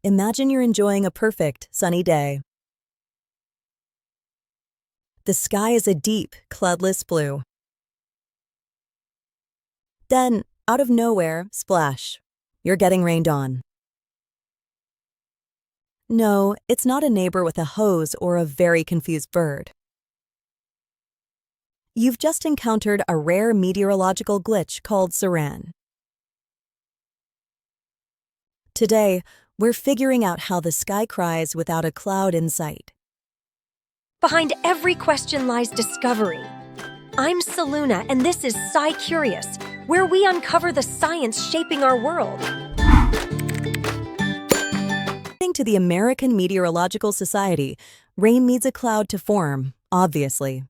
Imagine you're enjoying a perfect, sunny day. The sky is a deep, cloudless blue. Then, out of nowhere, splash. You're getting rained on. No, it's not a neighbor with a hose or a very confused bird. You've just encountered a rare meteorological glitch called Serein. Today, we're figuring out how the sky cries without a cloud in sight. Behind every question lies discovery. I'm Saluna, and this is SciCurious, where we uncover the science shaping our world. According to the American Meteorological Society, rain needs a cloud to form, obviously.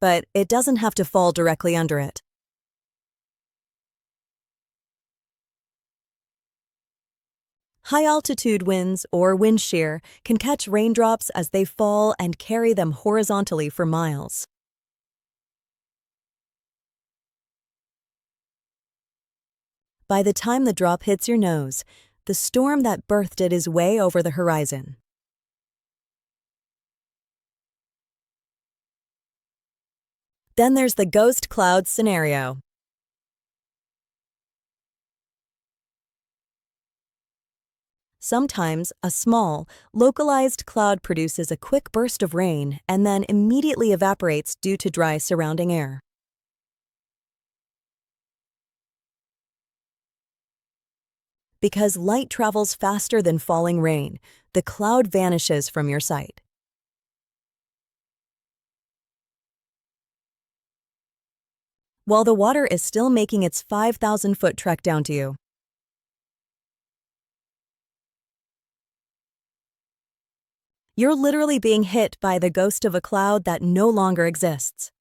But it doesn't have to fall directly under it. High-altitude winds, or wind shear, can catch raindrops as they fall and carry them horizontally for miles. By the time the drop hits your nose, the storm that birthed it is way over the horizon. Then there's the ghost cloud scenario. Sometimes, a small, localized cloud produces a quick burst of rain and then immediately evaporates due to dry surrounding air. Because light travels faster than falling rain, the cloud vanishes from your sight. While the water is still making its 5,000-foot trek down to you. You're literally being hit by the ghost of a cloud that no longer exists.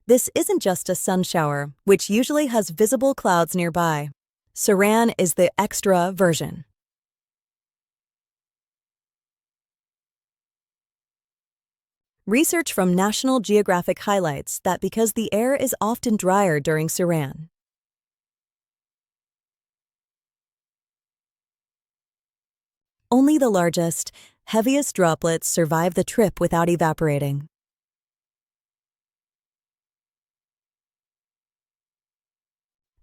This isn't just a sunshower, which usually has visible clouds nearby. Serein is the extra version. Research from National Geographic highlights that because the air is often drier during Serein. Only the largest, heaviest droplets survive the trip without evaporating.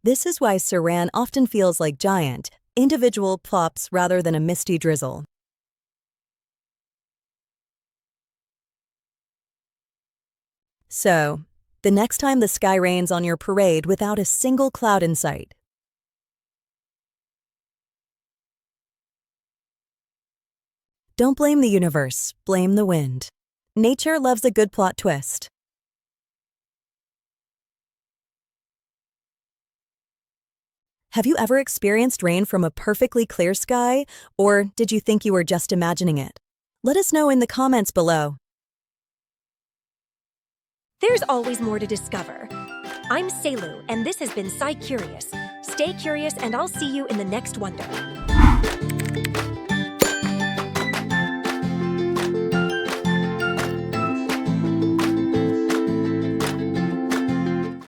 This is why Serein often feels like giant, individual plops rather than a misty drizzle. So, the next time the sky rains on your parade without a single cloud in sight, don't blame the universe, blame the wind. Nature loves a good plot twist. Have you ever experienced rain from a perfectly clear sky, or did you think you were just imagining it? Let us know in the comments below. There's always more to discover. I'm Selu, and this has been SciCurious. Stay curious, and I'll see you in the next wonder.